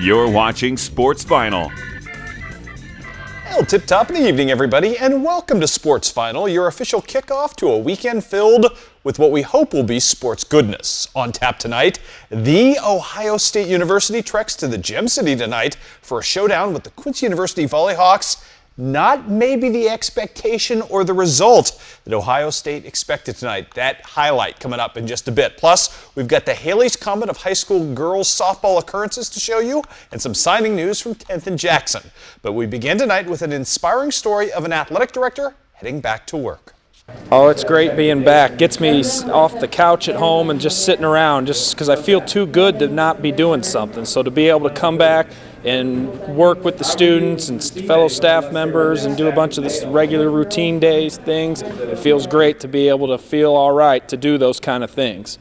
You're watching Sports Final. Well, tip-top in the evening, everybody, and welcome to Sports Final, your official kickoff to a weekend filled with what we hope will be sports goodness. On tap tonight, The Ohio State University treks to the Gem City tonight for a showdown with the Quincy University Volleyhawks. Not maybe the expectation or the result that Ohio State expected tonight. That highlight coming up in just a bit. Plus, we've got the Haley's Comet of high school girls softball occurrences to show you and some signing news from 10th and Jackson. But we begin tonight with an inspiring story of an athletic director heading back to work. Oh, it's great being back. Gets me off the couch at home and just sitting around just because I feel too good to not be doing something. So to be able to come back and work with the students and fellow staff members and do a bunch of this regular routine days things, it feels great to be able to feel all right to do those kind of things.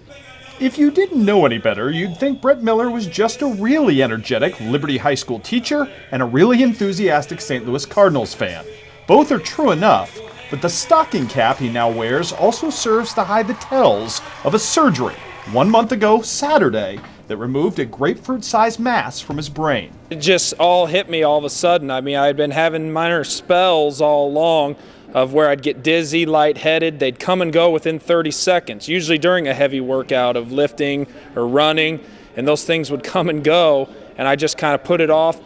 If you didn't know any better, you'd think Brett Miller was just a really energetic Liberty High School teacher and a really enthusiastic St. Louis Cardinals fan. Both are true enough, but the stocking cap he now wears also serves to hide the tells of a surgery 1 month ago Saturday that removed a grapefruit-sized mass from his brain. It just all hit me all of a sudden. I mean, I had been having minor spells all along of where I'd get dizzy, lightheaded. They'd come and go within 30 seconds, usually during a heavy workout of lifting or running, and those things would come and go, and I just kind of put it off.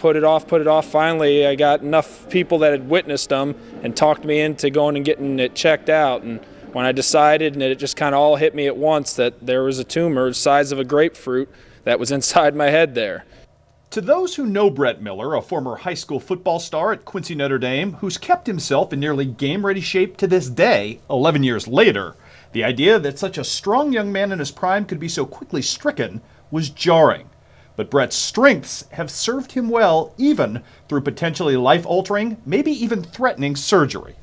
Finally, I got enough people that had witnessed them and talked me into going and getting it checked out. And when I decided, and it just kind of all hit me at once, that there was a tumor the size of a grapefruit that was inside my head there. To those who know Brett Miller, a former high school football star at Quincy Notre Dame, who's kept himself in nearly game-ready shape to this day, 11 years later, the idea that such a strong young man in his prime could be so quickly stricken was jarring. But Brett's strengths have served him well, even through potentially life-altering, maybe even threatening surgery.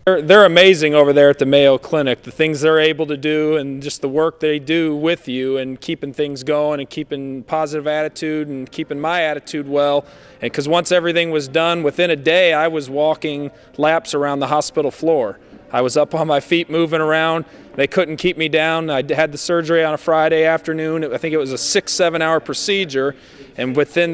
They're amazing over there at the Mayo Clinic, the things they're able to do and just the work they do with you and keeping things going and keeping positive attitude and keeping my attitude well. And because once everything was done, within a day I was walking laps around the hospital floor. I was up on my feet moving around. They couldn't keep me down. I had the surgery on a Friday afternoon. I think it was a 6-7 hour procedure. And within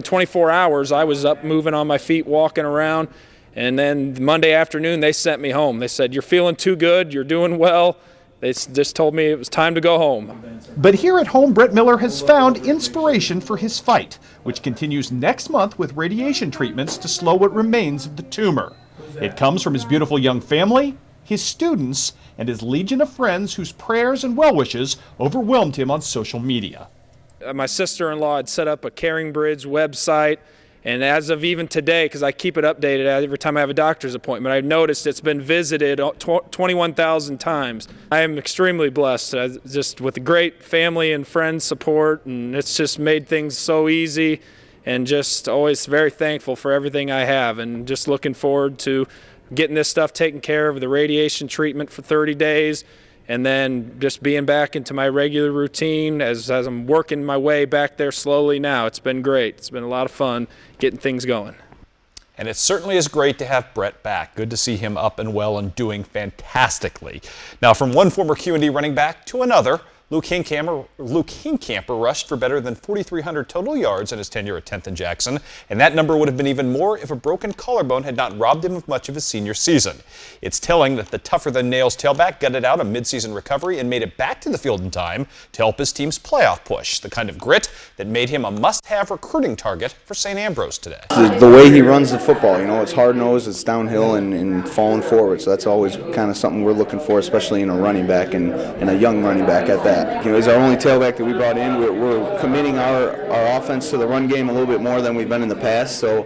24 hours, I was up moving on my feet, walking around. And then Monday afternoon, they sent me home. They said, "You're feeling too good. You're doing well." They just told me it was time to go home. But here at home, Brett Miller has found inspiration for his fight, which continues next month with radiation treatments to slow what remains of the tumor. It comes from his beautiful young family, his students, and his legion of friends whose prayers and well wishes overwhelmed him on social media. My sister-in-law had set up a Caring Bridge website. And as of even today, because I keep it updated every time I have a doctor's appointment, I've noticed it's been visited 21,000 times. I am extremely blessed, just with great family and friends support, and it's just made things so easy, and just always very thankful for everything I have, and just looking forward to getting this stuff taken care of, the radiation treatment for 30 days, and then just being back into my regular routine as I'm working my way back there slowly now. It's been great. It's been a lot of fun getting things going. And it certainly is great to have Brett back. Good to see him up and well and doing fantastically. Now, from one former QD running back to another, Luke Hinckamper rushed for better than 4,300 total yards in his tenure at 10th and Jackson, and that number would have been even more if a broken collarbone had not robbed him of much of his senior season. It's telling that the tougher-than-nails tailback gutted out a midseason recovery and made it back to the field in time to help his team's playoff push, the kind of grit that made him a must-have recruiting target for St. Ambrose today. The way he runs the football, it's hard-nosed, it's downhill and falling forward, so that's always kind of something we're looking for, especially in a running back and a young running back at that. He's our only tailback that we brought in. We're committing our offense to the run game a little bit more than we've been in the past. So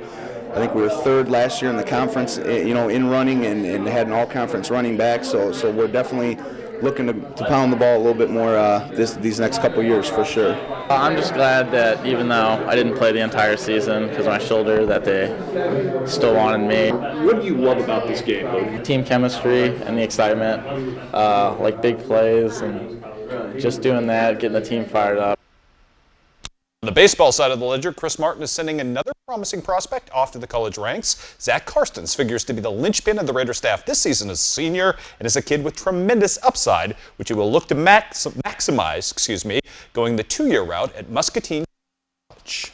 I think we were third last year in the conference, in running and had an all-conference running back. So we're definitely looking to pound the ball a little bit more these next couple years for sure. I'm just glad that even though I didn't play the entire season because of my shoulder, that they still wanted me. What do you love about this game? Team chemistry and the excitement, like big plays and just doing that, getting the team fired up. On the baseball side of the ledger, Chris Martin is sending another promising prospect off to the college ranks. Zach Karstens figures to be the linchpin of the Raider staff this season as a senior and is a kid with tremendous upside, which he will look to maximize, going the two-year route at Muscatine College.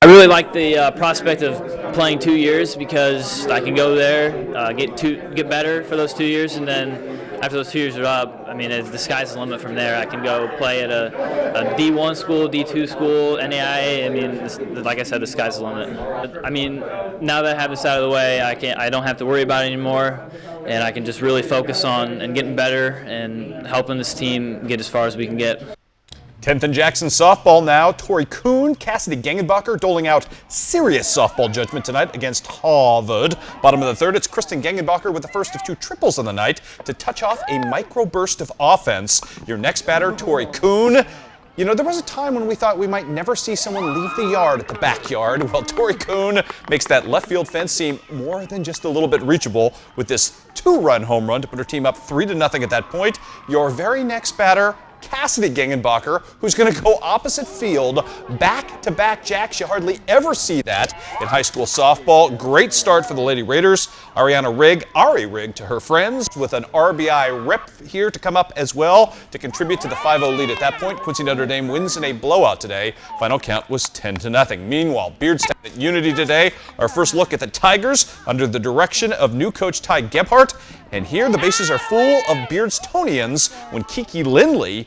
I really like the prospect of playing 2 years because I can go there, get better for those 2 years, and then after those 2 years are up, I mean, the sky's the limit from there. I can go play at a D1 school, D2 school, NAIA. I mean, like I said, the sky's the limit. I mean, now that I have this out of the way, I don't have to worry about it anymore, and I can just really focus on and getting better and helping this team get as far as we can get. 10th and Jackson softball now. Tori Kuhn, Cassidy Gengenbacher doling out serious softball judgment tonight against Harvard. Bottom of the third, it's Kristen Gengenbacher with the first of 2 triples of the night to touch off a microburst of offense. Your next batter, Tori Kuhn. You know, there was a time when we thought we might never see someone leave the yard at the backyard. Well, Tori Kuhn makes that left field fence seem more than just a little bit reachable with this 2-run home run to put her team up 3-0 at that point. Your very next batter, Cassidy Gengenbacher, who's going to go opposite field, back-to-back jacks. You hardly ever see that in high school softball. Great start for the Lady Raiders. Ari Rigg to her friends with an RBI rip here to come up as well to contribute to the 5-0 lead at that point. Quincy Notre Dame wins in a blowout today. Final count was 10-0. Meanwhile, Beardstown at Unity today. Our first look at the Tigers under the direction of new coach Ty Gebhardt. And here the bases are full of Beardstonians when Kiki Lindley,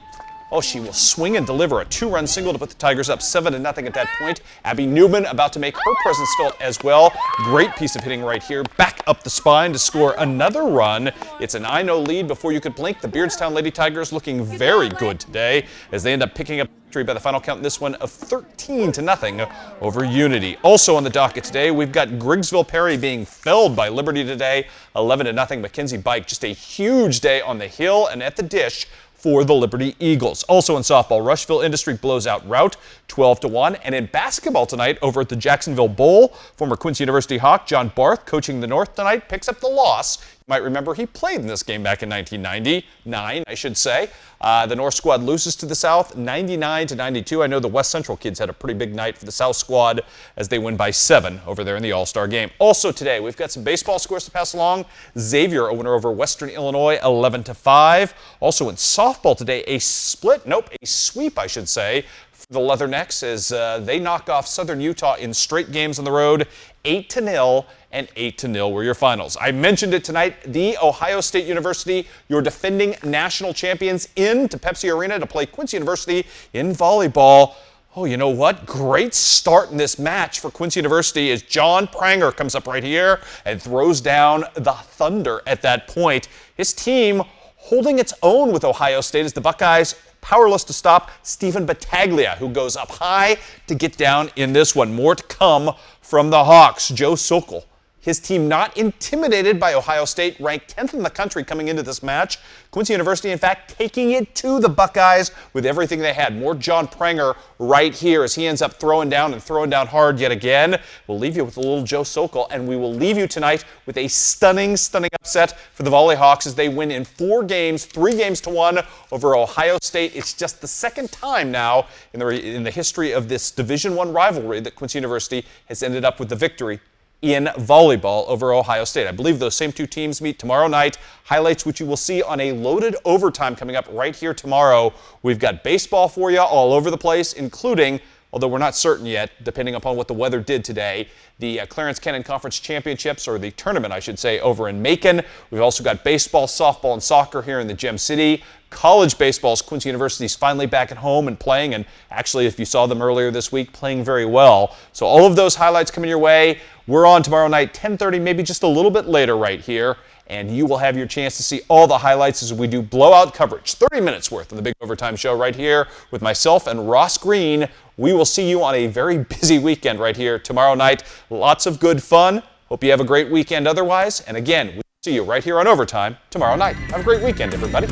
she will swing and deliver a 2-run single to put the Tigers up 7-0 at that point. Abby Newman about to make her presence felt as well. Great piece of hitting right here. Back up the spine to score another run. It's a 9-0 lead before you could blink. The Beardstown Lady Tigers looking very good today as they end up picking up victory by the final count in this one of 13-0 over Unity. Also on the docket today, we've got Griggsville Perry being felled by Liberty today, 11-0. Mackenzie Bike, just a huge day on the hill and at the dish for the Liberty Eagles. Also in softball, Rushville Industry blows out Route 12-1. And in basketball tonight over at the Jacksonville Bowl, former Quincy University Hawk John Barth, coaching the North tonight, picks up the loss. You might remember he played in this game back in 1999, I should say. The North squad loses to the South 99-92. I know the West Central kids had a pretty big night for the South squad as they win by 7 over there in the All-Star game. Also today, we've got some baseball scores to pass along. Xavier, a winner over Western Illinois, 11-5. Also in softball today, a sweep, I should say, for the Leathernecks as they knock off Southern Utah in straight games on the road, 8-0 and 8-0 were your finals. I mentioned it tonight, The Ohio State University, your defending national champions, into Pepsi Arena to play Quincy University in volleyball. Oh, you know what? Great start in this match for Quincy University as John Pranger comes up right here and throws down the thunder at that point. His team holding its own with Ohio State as the Buckeyes powerless to stop Stephen Battaglia, who goes up high to get down in this one. More to come from the Hawks. Joe Sokol, his team not intimidated by Ohio State, ranked 10th in the country coming into this match. Quincy University, in fact, taking it to the Buckeyes with everything they had. More John Pranger right here as he ends up throwing down hard yet again. We'll leave you with a little Joe Sokol, and we will leave you tonight with a stunning upset for the Volley Hawks as they win in 4 games, 3 games to 1 over Ohio State. It's just the second time now in the history of this Division I rivalry that Quincy University has ended up with the victory in volleyball over Ohio State. I believe those same 2 teams meet tomorrow night. Highlights which you will see on a loaded overtime coming up right here tomorrow. We've got baseball for you all over the place, including, although we're not certain yet, depending upon what the weather did today, the Clarence Cannon Conference Championships, or the tournament, I should say, over in Macon. We've also got baseball, softball, and soccer here in the Gem City. College baseball's Quincy University's finally back at home and playing, and actually, if you saw them earlier this week, playing very well. So all of those highlights coming your way. We're on tomorrow night, 10:30, maybe just a little bit later right here, and you will have your chance to see all the highlights as we do blowout coverage. 30 minutes worth of the Big Overtime Show right here with myself and Ross Green. We will see you on a very busy weekend right here tomorrow night. Lots of good fun. Hope you have a great weekend otherwise. And again, we'll see you right here on Overtime tomorrow night. Have a great weekend, everybody.